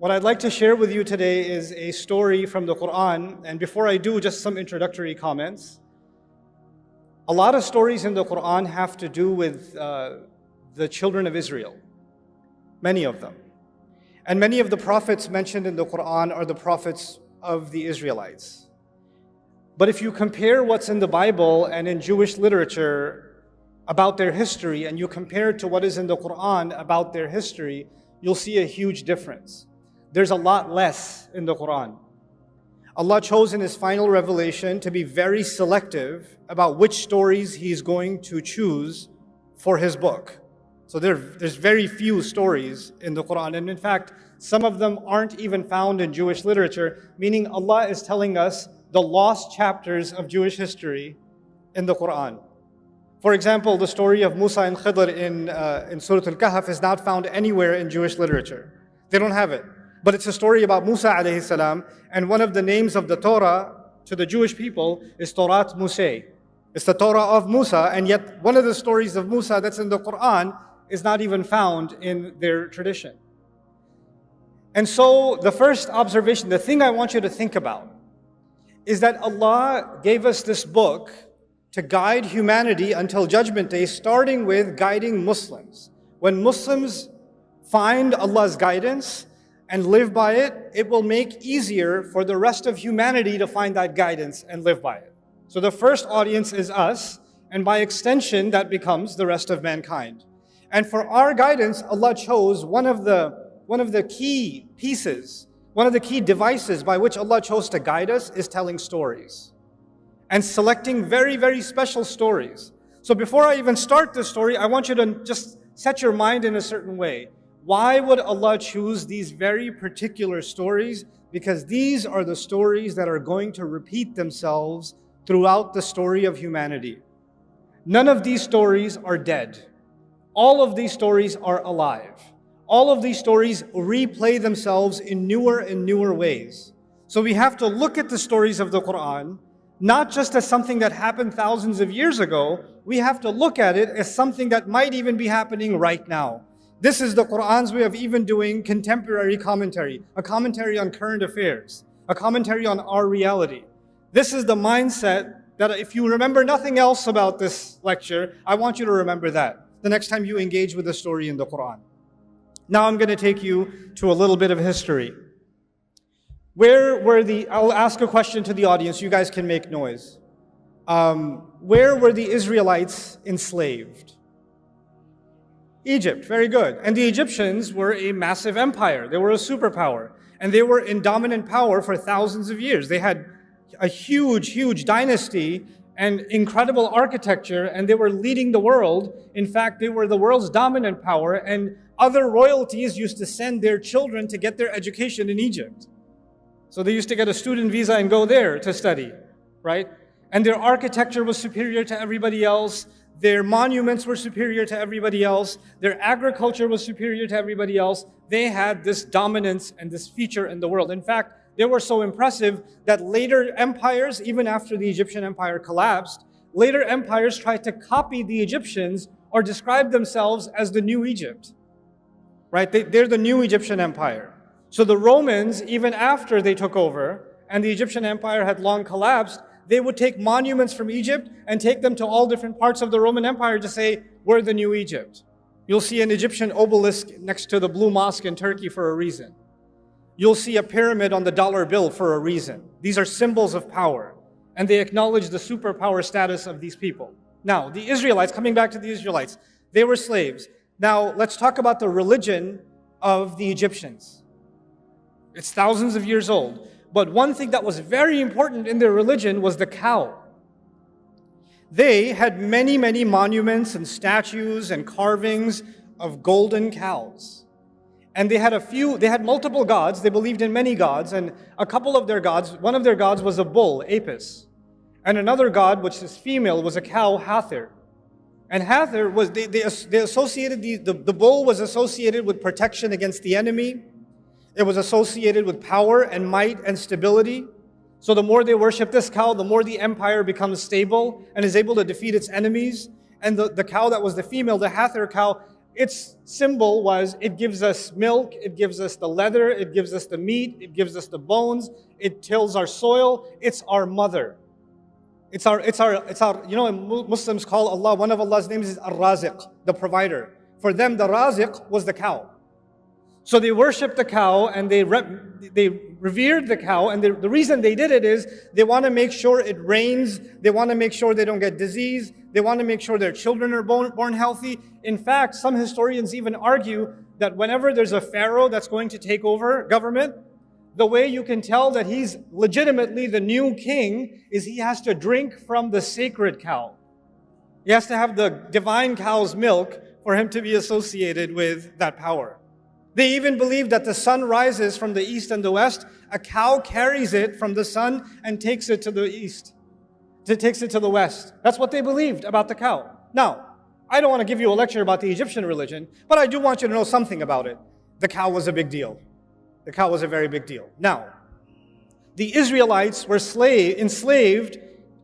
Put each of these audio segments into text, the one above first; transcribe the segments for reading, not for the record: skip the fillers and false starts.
What I'd like to share with you today is a story from the Quran, and before I do, just some introductory comments. A lot of stories in the Quran have to do with the children of Israel, many of them. And many of the prophets mentioned in the Quran are the prophets of the Israelites. But if you compare what's in the Bible and in Jewish literature about their history, and you compare it to what is in the Quran about their history, you'll see a huge difference. There's a lot less in the Quran. Allah chose in His final revelation to be very selective about which stories He's going to choose for His book. So there's very few stories in the Quran. And in fact, some of them aren't even found in Jewish literature, meaning Allah is telling us the lost chapters of Jewish history in the Quran. For example, the story of Musa and Khidr in Surah Al-Kahf is not found anywhere in Jewish literature. They don't have it. But it's a story about Musa alayhi salam, and one of the names of the Torah to the Jewish people is Torat Musa. It's the Torah of Musa, and yet one of the stories of Musa that's in the Quran is not even found in their tradition. And so the first observation, the thing I want you to think about, is that Allah gave us this book to guide humanity until Judgment Day, starting with guiding Muslims. When Muslims find Allah's guidance and live by it, it will make easier for the rest of humanity to find that guidance and live by it. So the first audience is us, and by extension, that becomes the rest of mankind. And for our guidance, Allah chose one of the key pieces, one of the key devices by which Allah chose to guide us is telling stories and selecting very, very special stories. So before I even start this story, I want you to just set your mind in a certain way. Why would Allah choose these very particular stories? Because these are the stories that are going to repeat themselves throughout the story of humanity. None of these stories are dead. All of these stories are alive. All of these stories replay themselves in newer and newer ways. So we have to look at the stories of the Quran, not just as something that happened thousands of years ago. We have to look at it as something that might even be happening right now. This is the Quran's way of even doing contemporary commentary, a commentary on current affairs, a commentary on our reality. This is the mindset that if you remember nothing else about this lecture, I want you to remember that the next time you engage with a story in the Quran. Now I'm going to take you to a little bit of history. I'll ask a question to the audience, you guys can make noise. Where were the Israelites enslaved? Egypt, very good. And the Egyptians were a massive empire. They were a superpower. And they were in dominant power for thousands of years. They had a huge, huge dynasty and incredible architecture, and they were leading the world. In fact, they were the world's dominant power, and other royalties used to send their children to get their education in Egypt. So they used to get a student visa and go there to study, right? And their architecture was superior to everybody else. Their monuments were superior to everybody else. Their agriculture was superior to everybody else. They had this dominance and this feature in the world. In fact, they were so impressive that later empires, even after the Egyptian empire collapsed, later empires tried to copy the Egyptians or describe themselves as the new Egypt, right? They're the new Egyptian empire. So the Romans, even after they took over and the Egyptian empire had long collapsed, they would take monuments from Egypt and take them to all different parts of the Roman Empire to say, we're the new Egypt. You'll see an Egyptian obelisk next to the Blue Mosque in Turkey for a reason. You'll see a pyramid on the dollar bill for a reason. These are symbols of power, and they acknowledge the superpower status of these people. Now, the Israelites, coming back to the Israelites, they were slaves. Now, let's talk about the religion of the Egyptians. It's thousands of years old. But one thing that was very important in their religion was the cow. They had many, many monuments and statues and carvings of golden cows. And they had multiple gods. They believed in many gods, and a couple of their gods, one of their gods was a bull, Apis. And another god, which is female, was a cow, Hathor. And Hathor was, they associated, the bull was associated with protection against the enemy. It was associated with power and might and stability. So the more they worship this cow, the more the empire becomes stable and is able to defeat its enemies. And the cow that was the female, the Hathor cow, its symbol was it gives us milk, it gives us the leather, it gives us the meat, it gives us the bones, it tills our soil, it's our mother. It's our, you know, Muslims call Allah, one of Allah's names is Ar-Raziq, the provider. For them, the Raziq was the cow. So they worshipped the cow and they revered the cow, and the reason they did it is they want to make sure it rains, they want to make sure they don't get disease, they want to make sure their children are born healthy. In fact, some historians even argue that whenever there's a pharaoh that's going to take over government, the way you can tell that he's legitimately the new king is he has to drink from the sacred cow. He has to have the divine cow's milk for him to be associated with that power. They even believe that the sun rises from the east and the west. A cow carries it from the sun and takes it to the east. It takes it to the west. That's what they believed about the cow. Now, I don't want to give you a lecture about the Egyptian religion, but I do want you to know something about it. The cow was a big deal. The cow was a very big deal. Now, the Israelites were enslaved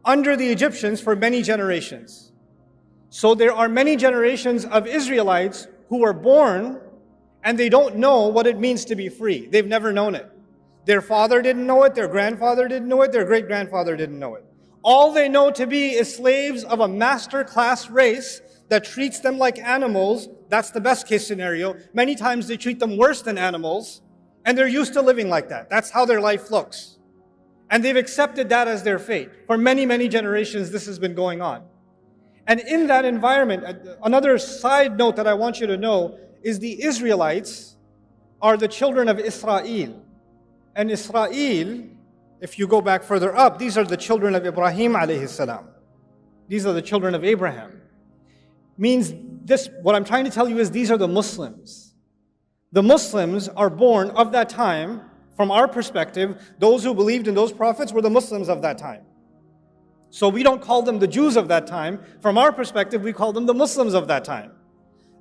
under the Egyptians for many generations. So there are many generations of Israelites who were born and they don't know what it means to be free. They've never known it. Their father didn't know it, their grandfather didn't know it, their great-grandfather didn't know it. All they know to be is slaves of a master class race that treats them like animals. That's the best case scenario. Many times they treat them worse than animals, and they're used to living like that. That's how their life looks. And they've accepted that as their fate. For many, many generations, this has been going on. And in that environment, another side note that I want you to know is the Israelites are the children of Israel. And Israel, if you go back further up, these are the children of Ibrahim alayhi salam. These are the children of Abraham. Means this, what I'm trying to tell you is these are the Muslims. The Muslims are born of that time. From our perspective, those who believed in those prophets were the Muslims of that time. So we don't call them the Jews of that time. From our perspective, we call them the Muslims of that time.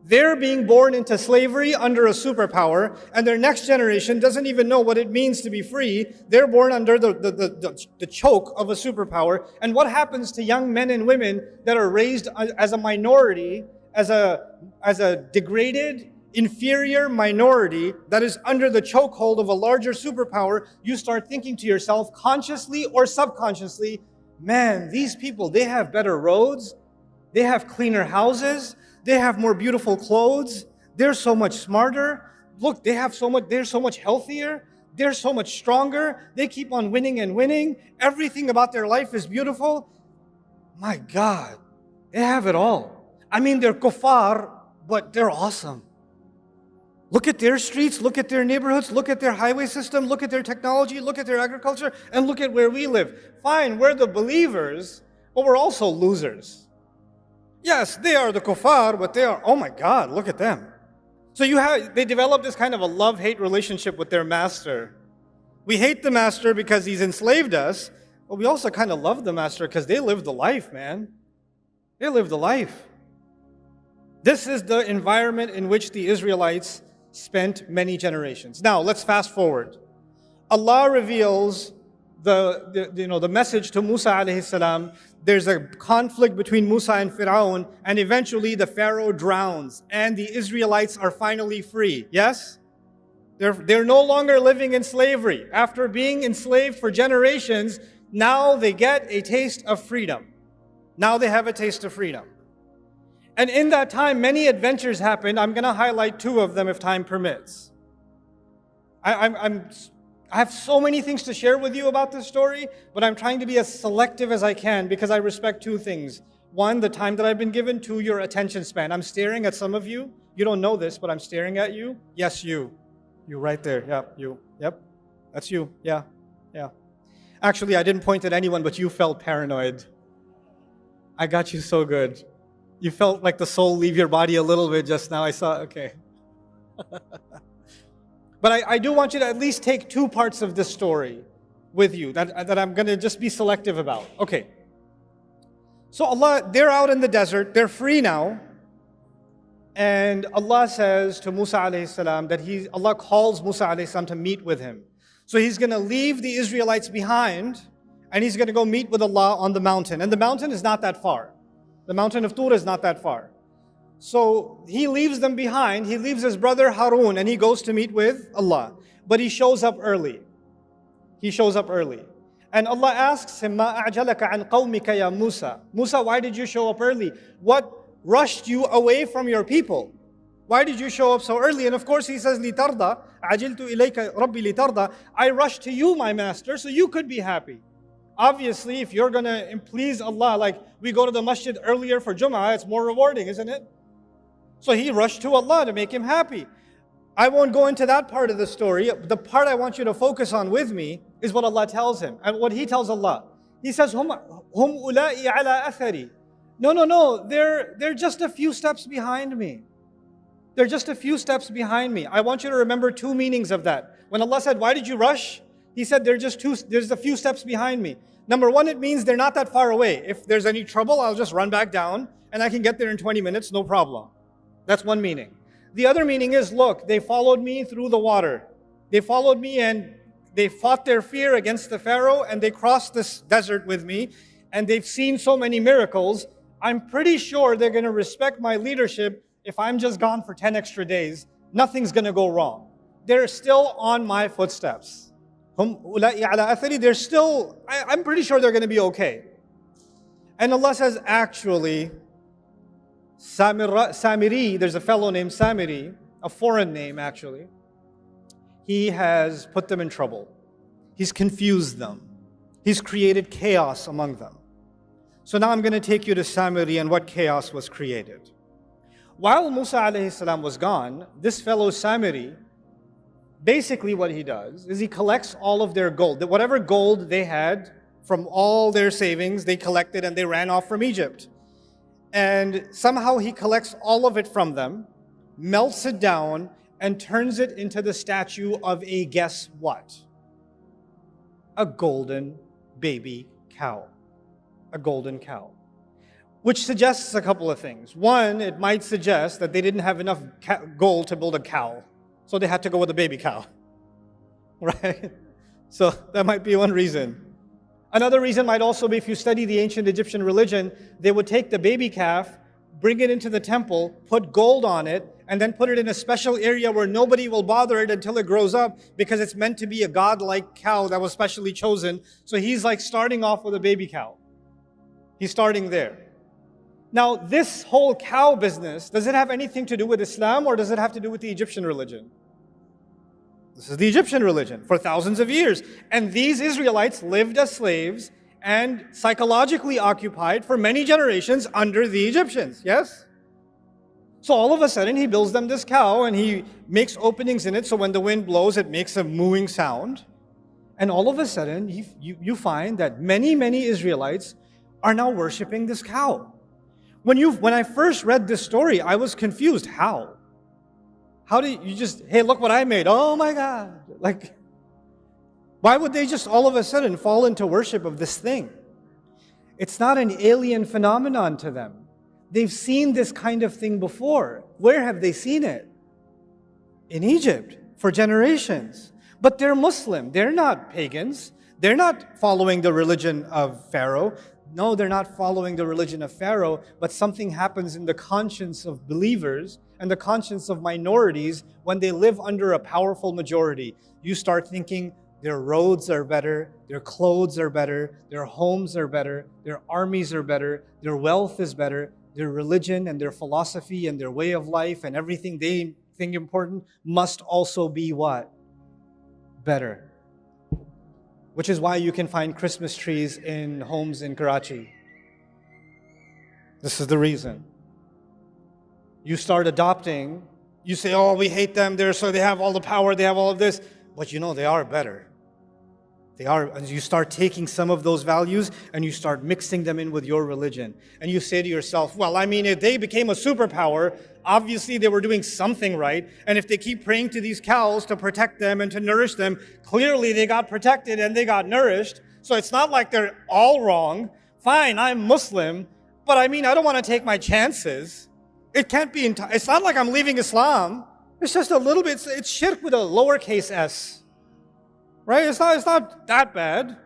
They're being born into slavery under a superpower, and their next generation doesn't even know what it means to be free. They're born under the choke of a superpower. And what happens to young men and women that are raised as a minority, as a degraded, inferior minority that is under the chokehold of a larger superpower? You start thinking to yourself, consciously or subconsciously, man, these people, they have better roads, they have cleaner houses, they have more beautiful clothes, they're so much smarter, look, they're so much healthier, they're so much stronger, they keep on winning and winning, everything about their life is beautiful. My God, they have it all. I mean, they're kuffar, but they're awesome. Look at their streets, look at their neighborhoods, look at their highway system, look at their technology, look at their agriculture, and look at where we live. Fine, we're the believers, but we're also losers. Yes, they are the kuffar, but they are, oh my God, look at them. So they develop this kind of a love-hate relationship with their master. We hate the master because he's enslaved us, but we also kind of love the master because they live the life, man. They live the life. This is the environment in which the Israelites spent many generations. Now, let's fast forward. Allah reveals the message to Musa alayhi salam. There's a conflict between Musa and Fir'aun, and eventually the Pharaoh drowns, and the Israelites are finally free. Yes? They're no longer living in slavery. After being enslaved for generations, now they get a taste of freedom. Now they have a taste of freedom. And in that time, many adventures happened. I'm going to highlight two of them if time permits. I have so many things to share with you about this story, but I'm trying to be as selective as I can because I respect two things. One, the time that I've been given. Two, your attention span. I'm staring at some of you. You don't know this, but I'm staring at you. Yes, you. You right there. Yep, you. Yep, that's you. Yeah, yeah. Actually, I didn't point at anyone, but you felt paranoid. I got you so good. You felt like the soul leave your body a little bit just now. I saw, okay. But I do want you to at least take two parts of this story with you that I'm going to just be selective about. Okay. So Allah, they're out in the desert. They're free now. And Allah says to Musa alayhi salam that Allah calls Musa alayhi salam to meet with him. So he's going to leave the Israelites behind and he's going to go meet with Allah on the mountain. And the mountain is not that far. The mountain of Tur is not that far. So he leaves them behind. He leaves his brother Harun and he goes to meet with Allah. But he shows up early. He shows up early. And Allah asks him, مَا أَعْجَلَكَ عَنْ قَوْمِكَ يَا Musa. Musa, why did you show up early? What rushed you away from your people? Why did you show up so early? And of course he says, لِتَرْضَى عَجِلْتُ إِلَيْكَ رَبِّي لِتَرْضَى. I rushed to you, my master, so you could be happy. Obviously, if you're going to please Allah, like we go to the masjid earlier for Jum'ah, it's more rewarding, isn't it? So he rushed to Allah to make him happy. I won't go into that part of the story. The part I want you to focus on with me is what Allah tells him. And what he tells Allah. He says, Hum ulai ala athari. No. They're just a few steps behind me. They're just a few steps behind me. I want you to remember two meanings of that. When Allah said, why did you rush? He said, there's a few steps behind me. Number one, it means they're not that far away. If there's any trouble, I'll just run back down and I can get there in 20 minutes, no problem. That's one meaning. The other meaning is, look, they followed me through the water. They followed me and they fought their fear against the Pharaoh and they crossed this desert with me and they've seen so many miracles. I'm pretty sure they're going to respect my leadership if I'm just gone for 10 extra days. Nothing's going to go wrong. They're still on my footsteps. They're still, I'm pretty sure they're going to be okay. And Allah says, actually, Samiri, there's a fellow named Samiri, a foreign name actually. He has put them in trouble. He's confused them. He's created chaos among them. So now I'm going to take you to Samiri and what chaos was created. While Musa alayhi salam was gone, this fellow Samiri, basically what he does is he collects all of their gold. Whatever gold they had from all their savings, they collected and they ran off from Egypt. And somehow he collects all of it from them, melts it down, and turns it into the statue of a guess what? A golden baby cow. A golden cow. Which suggests a couple of things. One, it might suggest that they didn't have enough gold to build a cow, so they had to go with a baby cow. Right? So that might be one reason. Another reason might also be, if you study the ancient Egyptian religion, they would take the baby calf, bring it into the temple, put gold on it, and then put it in a special area where nobody will bother it until it grows up, because it's meant to be a godlike cow that was specially chosen. So he's like starting off with a baby cow. He's starting there. Now, this whole cow business, does it have anything to do with Islam or does it have to do with the Egyptian religion? This is the Egyptian religion for thousands of years. And these Israelites lived as slaves and psychologically occupied for many generations under the Egyptians, yes? So all of a sudden he builds them this cow and he makes openings in it so when the wind blows it makes a mooing sound. And all of a sudden you find that many Israelites are now worshiping this cow. When I first read this story, I was confused. How? How do you just, hey, look what I made. Oh my God. Like, why would they just all of a sudden fall into worship of this thing? It's not an alien phenomenon to them. They've seen this kind of thing before. Where have they seen it? In Egypt, for generations. But they're Muslim. They're not pagans. They're not following the religion of Pharaoh. No, they're not following the religion of Pharaoh, but something happens in the conscience of believers and the conscience of minorities when they live under a powerful majority. You start thinking their roads are better, their clothes are better, their homes are better, their armies are better, their wealth is better, their religion and their philosophy and their way of life and everything they think important must also be what? Better. Which is why you can find Christmas trees in homes in Karachi. This is the reason. You start adopting, you say, oh, we hate them, they have all the power, they have all of this. But you know, they are better. They are, and you start taking some of those values and you start mixing them in with your religion. And you say to yourself, well, I mean, if they became a superpower, obviously they were doing something right. And if they keep praying to these cows to protect them and to nourish them, clearly they got protected and they got nourished. So it's not like they're all wrong. Fine, I'm Muslim, but I mean, I don't want to take my chances. It can't be, it's not like I'm leaving Islam. It's just a little bit, it's shirk with a lowercase s. Right? It's not that bad.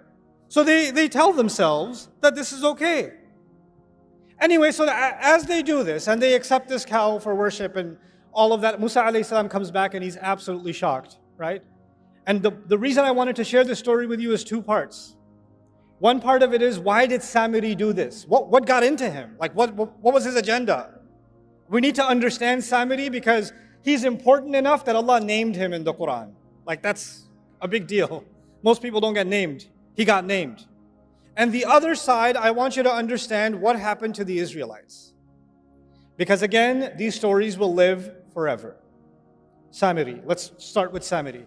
So they tell themselves that this is okay. Anyway, so as they do this, and they accept this cow for worship and all of that, Musa alayhi salam comes back and he's absolutely shocked, right? And the reason I wanted to share this story with you is two parts. One part of it is, why did Samiri do this? What got into him? Like, what was his agenda? We need to understand Samiri because he's important enough that Allah named him in the Quran. Like, that's a big deal. Most people don't get named. He got named. And the other side, I want you to understand what happened to the Israelites. Because again, these stories will live forever. Samiri. Let's start with Samiri.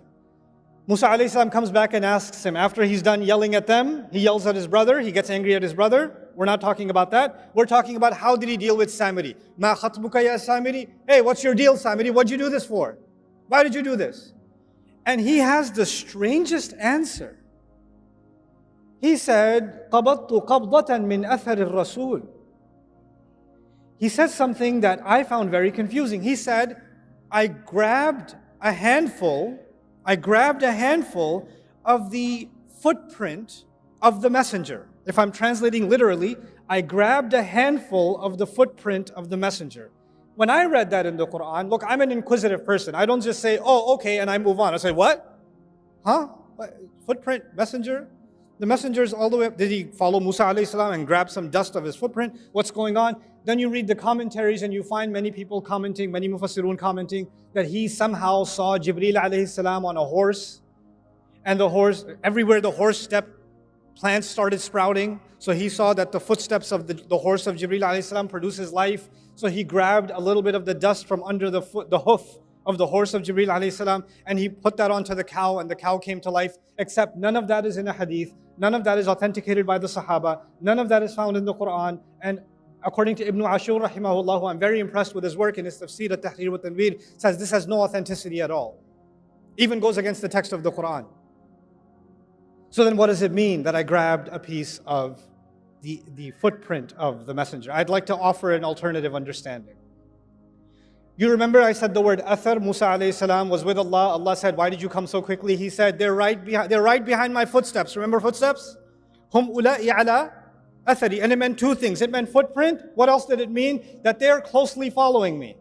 Musa alayhi salam comes back and asks him, after he's done yelling at them, he yells at his brother, he gets angry at his brother. We're not talking about that. We're talking about how did he deal with Samiri. Ma khatbuka ya Samiri? Hey, what's your deal, Samiri? What'd you do this for? Why did you do this? And he has the strangest answer. He said, قَبَضْتُ قَبْضَةً مِّنْ أَثَرِ الرَّسُولِ. He said something that I found very confusing. He said, I grabbed a handful of the footprint of the messenger. If I'm translating literally, I grabbed a handful of the footprint of the messenger. When I read that in the Quran, look, I'm an inquisitive person. I don't just say, oh, okay, and I move on. I say, what? Huh? What? Footprint, messenger? The messenger's all the way up. Did he follow Musa alayhi salam and grab some dust of his footprint? What's going on? Then you read the commentaries and you find many people commenting, many mufassirun commenting, that he somehow saw Jibreel alayhi salam on a horse. And the horse, everywhere the horse stepped, plants started sprouting. So he saw that the footsteps of the horse of Jibreel alayhi salam produces life. So he grabbed a little bit of the dust from under the hoof of the horse of Jibreel alayhi salam, and he put that onto the cow, and the cow came to life. Except none of that is in a hadith. None of that is authenticated by the Sahaba. None of that is found in the Quran. And according to Ibn Ashur rahimahullah, I'm very impressed with his work in his tafsir at-Tahrir wa Tanwir, says this has no authenticity at all. Even goes against the text of the Quran. So then what does it mean that I grabbed a piece of the footprint of the messenger? I'd like to offer an alternative understanding. You remember I said the word athar. Musa alayhi salam was with Allah. Allah said, why did you come so quickly? He said, they're right behind my footsteps. Remember footsteps? Hum ula'i ala athari. And it meant two things. It meant footprint. What else did it mean? That they're closely following me.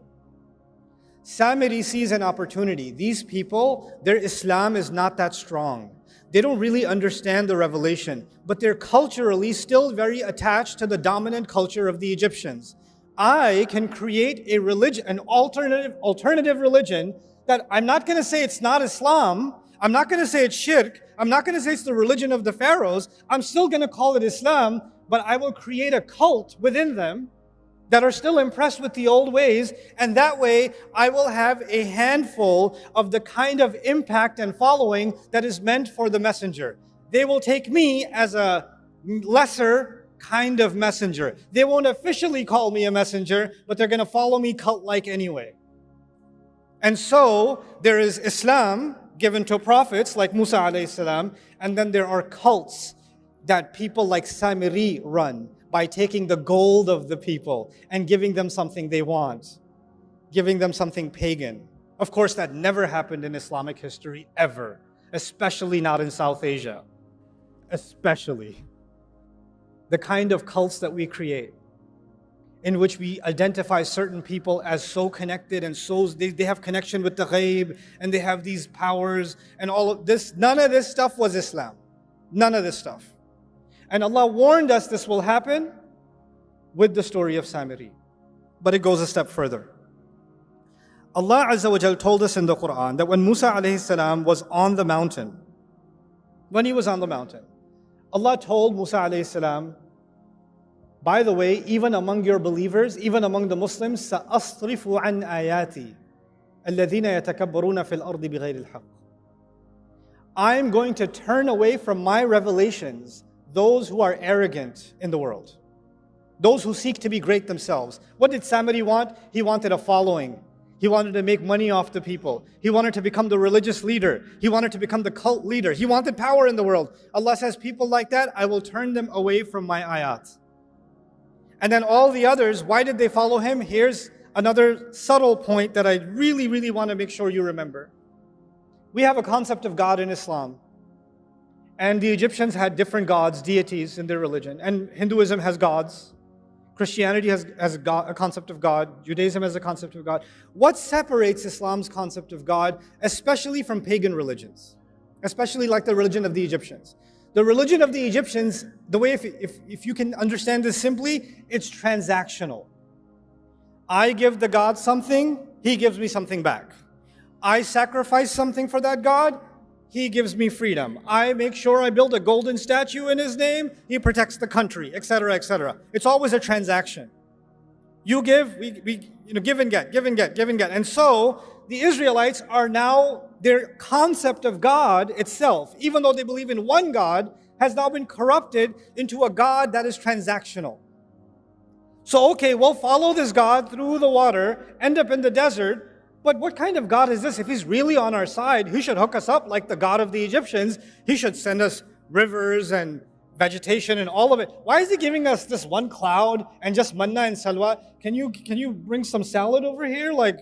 Samiri sees an opportunity. These people, their Islam is not that strong. They don't really understand the revelation, but they're culturally still very attached to the dominant culture of the Egyptians. I can create a religion, an alternative religion that I'm not going to say it's not Islam. I'm not going to say it's shirk. I'm not going to say it's the religion of the pharaohs. I'm still going to call it Islam, but I will create a cult within them that are still impressed with the old ways, and that way I will have a handful of the kind of impact and following that is meant for the messenger. They will take me as a lesser kind of messenger. They won't officially call me a messenger, but they're going to follow me cult-like anyway. And so there is Islam given to prophets like Musa alayhi salam, and then there are cults that people like Samiri run by taking the gold of the people and giving them something they want, giving them something pagan. Of course, that never happened in Islamic history ever, especially not in South Asia. Especially. The kind of cults that we create, in which we identify certain people as so connected and so they have connection with the ghaib and they have these powers and all of this. None of this stuff was Islam. None of this stuff. And Allah warned us this will happen with the story of Samiri. But it goes a step further. Allah Azza wa Jal told us in the Quran that when Musa alayhi salam was on the mountain, Allah told Musa alayhi salam, by the way, even among your believers, even among the Muslims, سَأَصْرِفُ عَنْ آيَاتِي الَّذِينَ يَتَكَبَّرُونَ فِي الْأَرْضِ بِغَيْرِ الْحَقِّ. I'm going to turn away from my revelations those who are arrogant in the world, those who seek to be great themselves. What did Samiri want? He wanted a following. He wanted to make money off the people. He wanted to become the religious leader. He wanted to become the cult leader. He wanted power in the world. Allah says, people like that, I will turn them away from my ayat. And then all the others, why did they follow him? Here's another subtle point that I really, really want to make sure you remember. We have a concept of God in Islam. And the Egyptians had different gods, deities in their religion. And Hinduism has gods. Christianity has a concept of God. Judaism has a concept of God. What separates Islam's concept of God, especially from pagan religions? Especially like the religion of the Egyptians. The religion of the Egyptians, the way, if you can understand this simply, it's transactional. I give the God something, He gives me something back. I sacrifice something for that God, He gives me freedom. I make sure I build a golden statue in His name, He protects the country, etc., etc. It's always a transaction. You give, we give and get, give and get, give and get. And so, the Israelites are now, their concept of God itself, even though they believe in one God, has now been corrupted into a God that is transactional. So, okay, we'll follow this God through the water, end up in the desert, but what kind of God is this? If He's really on our side, He should hook us up like the God of the Egyptians. He should send us rivers and vegetation and all of it. Why is He giving us this one cloud and just manna and salwa? Can you bring some salad over here? Like,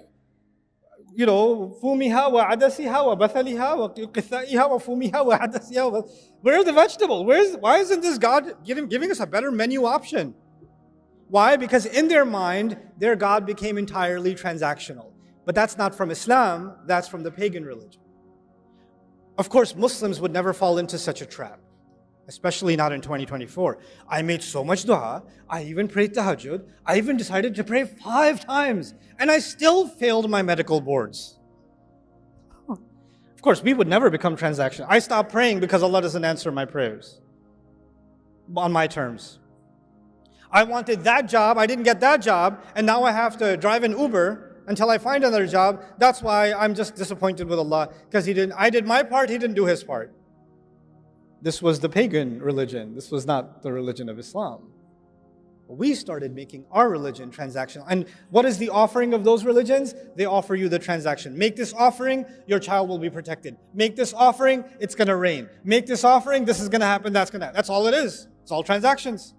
fumiha wa adasiha wa bathaliha wa qithaiha wa fumiha wa adasiha. Where are the vegetables? Why isn't this God giving us a better menu option? Why? Because in their mind, their God became entirely transactional. But that's not from Islam, that's from the pagan religion. Of course, Muslims would never fall into such a trap, especially not in 2024. I made so much dua, I even prayed tahajjud, I even decided to pray 5 times, and I still failed my medical boards. Of course, we would never become transactional. I stopped praying because Allah doesn't answer my prayers on my terms. I wanted that job, I didn't get that job, and now I have to drive an Uber until I find another job. That's why I'm just disappointed with Allah, because I did my part, He didn't do His part. This was the pagan religion. This was not the religion of Islam. We started making our religion transactional. And what is the offering of those religions? They offer you the transaction. Make this offering, your child will be protected. Make this offering, it's going to rain. Make this offering, this is going to happen, that's going to happen. That's all it is. It's all transactions.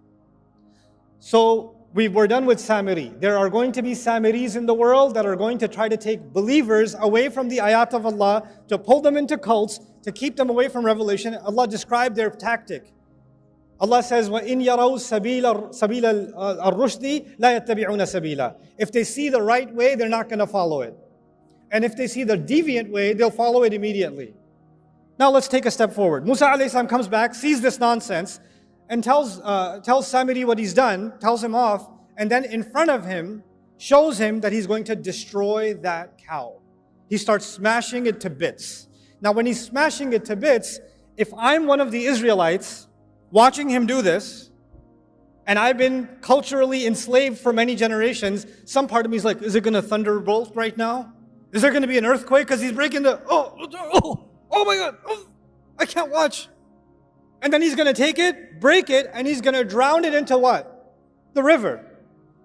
So we're done with Samiri. There are going to be Samiris in the world that are going to try to take believers away from the ayat of Allah, to pull them into cults, to keep them away from revelation. Allah described their tactic. Allah says, وَإِنْ يَرَوْا سَبِيلَ الرُّشْدِ لَا يَتَّبِعُونَ سَبِيلًا. If they see the right way, they're not going to follow it. And if they see the deviant way, they'll follow it immediately. Now let's take a step forward. Musa alayhi salam comes back, sees this nonsense, and tells Samiri what he's done, tells him off, and then in front of him, shows him that he's going to destroy that cow. He starts smashing it to bits. Now when he's smashing it to bits, if I'm one of the Israelites watching him do this, and I've been culturally enslaved for many generations, some part of me is like, is it going to thunderbolt right now? Is there going to be an earthquake? Because he's breaking oh my God, I can't watch. And then he's going to take it, break it, and he's going to drown it into what? The river.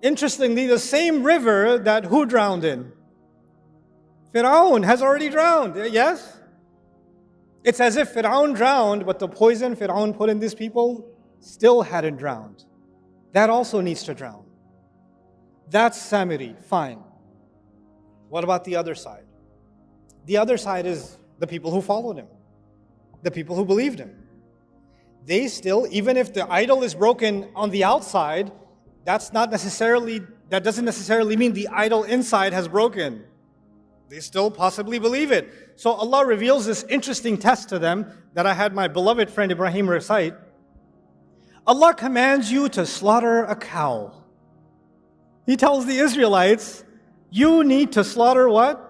Interestingly, the same river that who drowned in? Fir'aun has already drowned, yes? It's as if Fir'aun drowned, but the poison Fir'aun put in these people still hadn't drowned. That also needs to drown. That's Samiri, fine. What about the other side? The other side is the people who followed him, the people who believed him. They still, even if the idol is broken on the outside, that doesn't necessarily mean the idol inside has broken. They still possibly believe it. So Allah reveals this interesting test to them that I had my beloved friend Ibrahim recite. Allah commands you to slaughter a cow. He tells the Israelites, you need to slaughter what?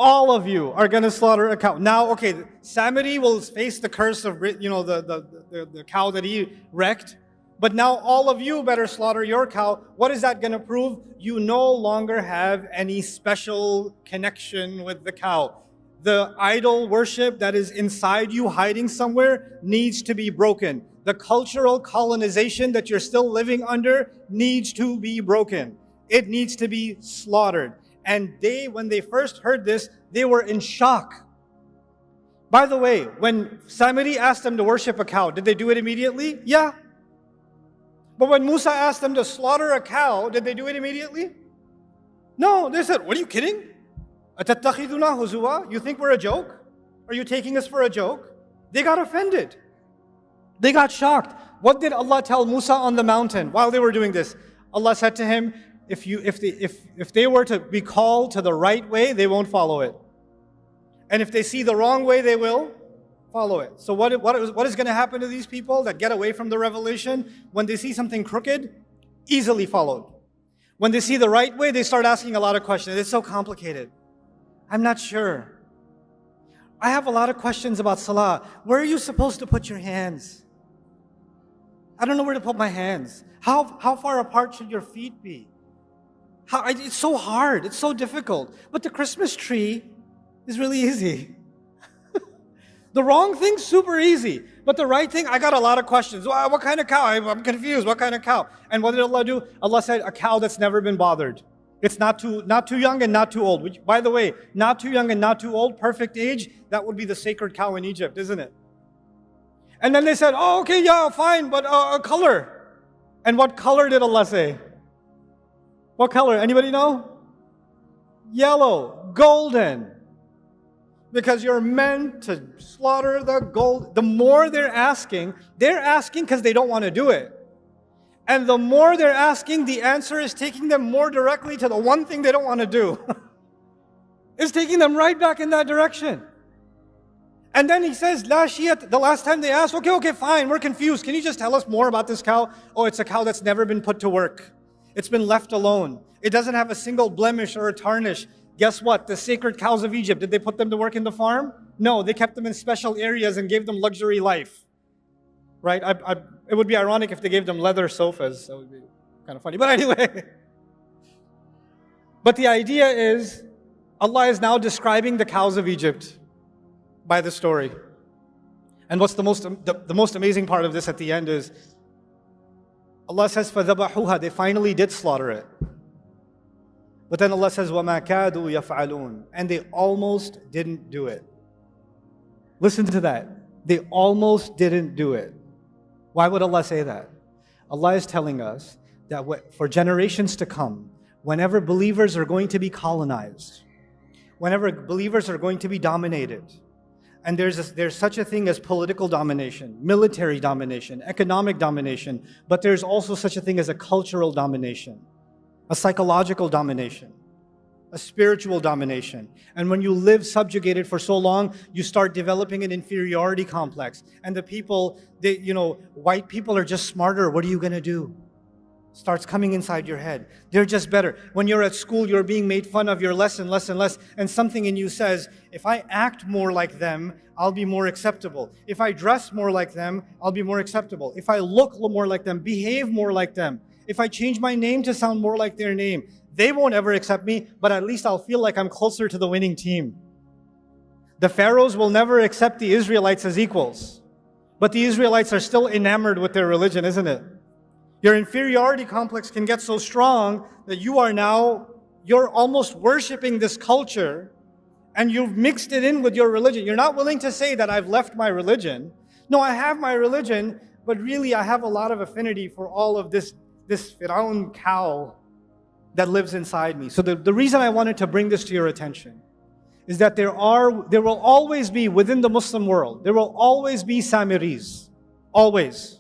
All of you are going to slaughter a cow. Now, okay, Samiri will face the curse of, the cow that he wrecked. But now all of you better slaughter your cow. What is that going to prove? You no longer have any special connection with the cow. The idol worship that is inside you, hiding somewhere, needs to be broken. The cultural colonization that you're still living under needs to be broken. It needs to be slaughtered. And when they first heard this, they were in shock. By the way, when Samiri asked them to worship a cow, did they do it immediately? Yeah. But when Musa asked them to slaughter a cow, did they do it immediately? No, they said, what are you kidding? أَتَتَّخِذُنَا هُزُوًا? You think we're a joke? Are you taking us for a joke? They got offended. They got shocked. What did Allah tell Musa on the mountain while they were doing this? Allah said to him, if they were to be called to the right way, they won't follow it. And if they see the wrong way, they will follow it. So what is going to happen to these people that get away from the revelation? When they see something crooked, easily followed. When they see the right way, they start asking a lot of questions. It's so complicated. I'm not sure. I have a lot of questions about salah. Where are you supposed to put your hands? I don't know where to put my hands. How far apart should your feet be? It's so hard. It's so difficult. But the Christmas tree is really easy. The wrong thing's super easy. But the right thing, I got a lot of questions. What kind of cow? I'm confused. What kind of cow? And what did Allah do? Allah said, a cow that's never been bothered. It's not too young and not too old. Which, by the way, not too young and not too old, perfect age, that would be the sacred cow in Egypt, isn't it? And then they said, oh, okay, yeah, fine, but color. And what color did Allah say? What color? Anybody know? Yellow, golden. Because you're meant to slaughter the gold. The more they're asking because they don't want to do it. And the more they're asking, the answer is taking them more directly to the one thing they don't want to do. It's taking them right back in that direction. And then he says, La shiyat, the last time they asked, okay, fine, we're confused. Can you just tell us more about this cow? Oh, it's a cow that's never been put to work. It's been left alone. It doesn't have a single blemish or a tarnish. Guess what? The sacred cows of Egypt, did they put them to work in the farm? No, they kept them in special areas and gave them luxury life. Right? It would be ironic if they gave them leather sofas. That would be kind of funny. But anyway. But the idea is, Allah is now describing the cows of Egypt by the story. And what's the most amazing part of this at the end is, Allah says, فَذَبَحُوهَا, they finally did slaughter it. But then Allah says, وَمَا كَادُوا يَفْعَلُونَ, and they almost didn't do it. Listen to that. They almost didn't do it. Why would Allah say that? Allah is telling us that for generations to come, whenever believers are going to be colonized, whenever believers are going to be dominated, and there's such a thing as political domination, military domination, economic domination, but there's also such a thing as a cultural domination, a psychological domination, a spiritual domination. And when you live subjugated for so long, you start developing an inferiority complex. And the people, white people are just smarter. What are you going to do? Starts coming inside your head. They're just better. When you're at school, you're being made fun of. You're less and less and less. And something in you says, if I act more like them, I'll be more acceptable. If I dress more like them, I'll be more acceptable. If I look more like them, behave more like them. If I change my name to sound more like their name, they won't ever accept me, but at least I'll feel like I'm closer to the winning team. The pharaohs will never accept the Israelites as equals. But the Israelites are still enamored with their religion, isn't it? Your inferiority complex can get so strong that you're almost worshiping this culture and you've mixed it in with your religion. You're not willing to say that I've left my religion. No, I have my religion, but really I have a lot of affinity for all of this Firaun cow that lives inside me. So the reason I wanted to bring this to your attention is that there will always be, within the Muslim world, there will always be Samiris. Always.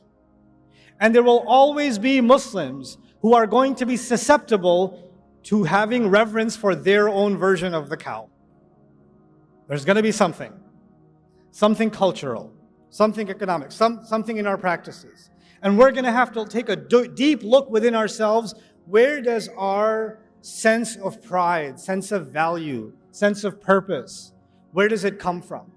And there will always be Muslims who are going to be susceptible to having reverence for their own version of the cow. There's going to be something cultural, something economic, something in our practices. And we're going to have to take a deep look within ourselves. Where does our sense of pride, sense of value, sense of purpose, where does it come from?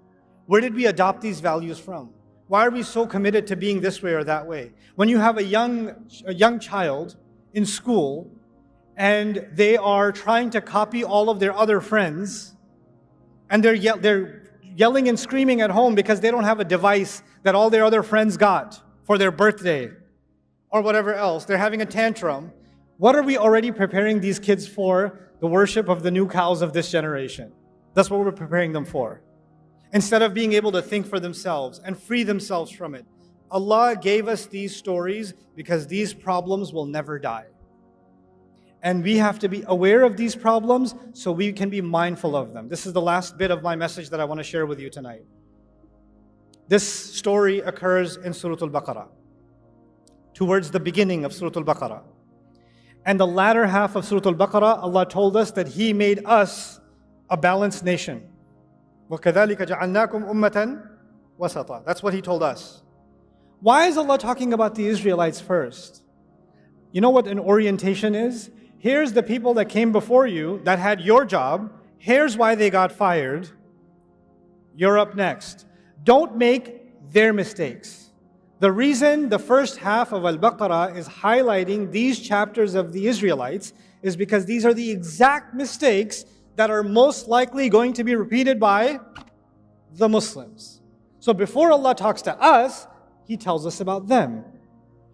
Where did we adopt these values from? Why are we so committed to being this way or that way? When you have a young child in school and they are trying to copy all of their other friends and they're yelling and screaming at home because they don't have a device that all their other friends got for their birthday or whatever else, they're having a tantrum. What are we already preparing these kids for? The worship of the new cows of this generation. That's what we're preparing them for. Instead of being able to think for themselves and free themselves from it. Allah gave us these stories because these problems will never die. And we have to be aware of these problems so we can be mindful of them. This is the last bit of my message that I want to share with you tonight. This story occurs in Surah Al-Baqarah, towards the beginning of Surah Al-Baqarah. And the latter half of Surah Al-Baqarah, Allah told us that He made us a balanced nation. وَكَذَلِكَ جَعَلْنَاكُمْ أُمَّةً وَسَطًا. That's what He told us. Why is Allah talking about the Israelites first? You know what an orientation is? Here's the people that came before you that had your job. Here's why they got fired. You're up next. Don't make their mistakes. The reason the first half of Al-Baqarah is highlighting these chapters of the Israelites is because these are the exact mistakes that are most likely going to be repeated by the Muslims. So before Allah talks to us, He tells us about them.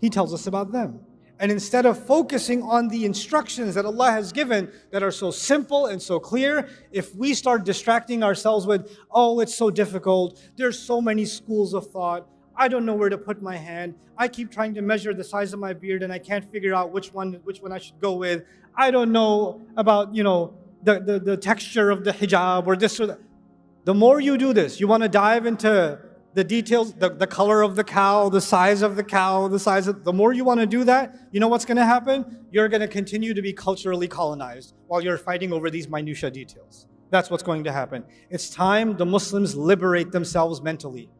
He tells us about them. And instead of focusing on the instructions that Allah has given that are so simple and so clear, if we start distracting ourselves with, oh, it's so difficult, there's so many schools of thought, I don't know where to put my hand, I keep trying to measure the size of my beard and I can't figure out which one I should go with, I don't know about, the texture of the hijab or this or that. The more you do this, you want to dive into the details, the color of the cow, the size of the cow, the more you want to do that, you know what's going to happen? You're going to continue to be culturally colonized while you're fighting over these minutiae details. That's what's going to happen. It's time the Muslims liberate themselves mentally.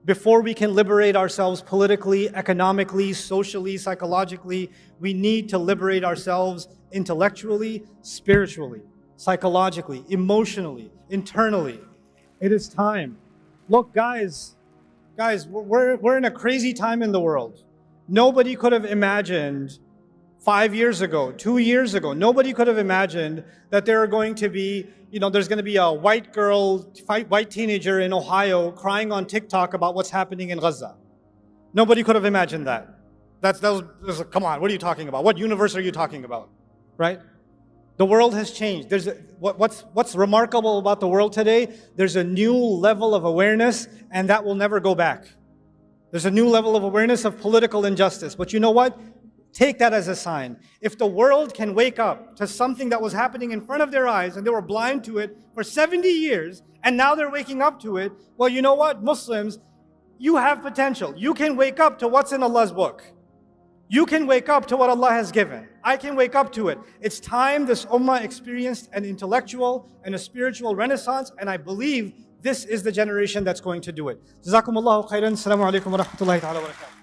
Before we can liberate ourselves politically, economically, socially, psychologically, we need to liberate ourselves intellectually, spiritually, psychologically, emotionally, internally. It is time. Look, guys, we're in a crazy time in the world. Nobody could have imagined 5 years ago, 2 years ago, nobody could have imagined that there are going to be, there's going to be a white teenager in Ohio crying on TikTok about what's happening in Gaza. Nobody could have imagined that. That was come on, what are you talking about? What universe are you talking about? Right? The world has changed. What's remarkable about the world today? There's a new level of awareness, and that will never go back. There's a new level of awareness of political injustice. But you know what? Take that as a sign. If the world can wake up to something that was happening in front of their eyes and they were blind to it for 70 years, and now they're waking up to it, well, you know what? Muslims, you have potential. You can wake up to what's in Allah's book. You can wake up to what Allah has given. I can wake up to it. It's time this ummah experienced an intellectual and a spiritual renaissance, and I believe this is the generation that's going to do it. Jazakumullahu khairan. Assalamu alaikum wa rahmatullahi wa barakatuh.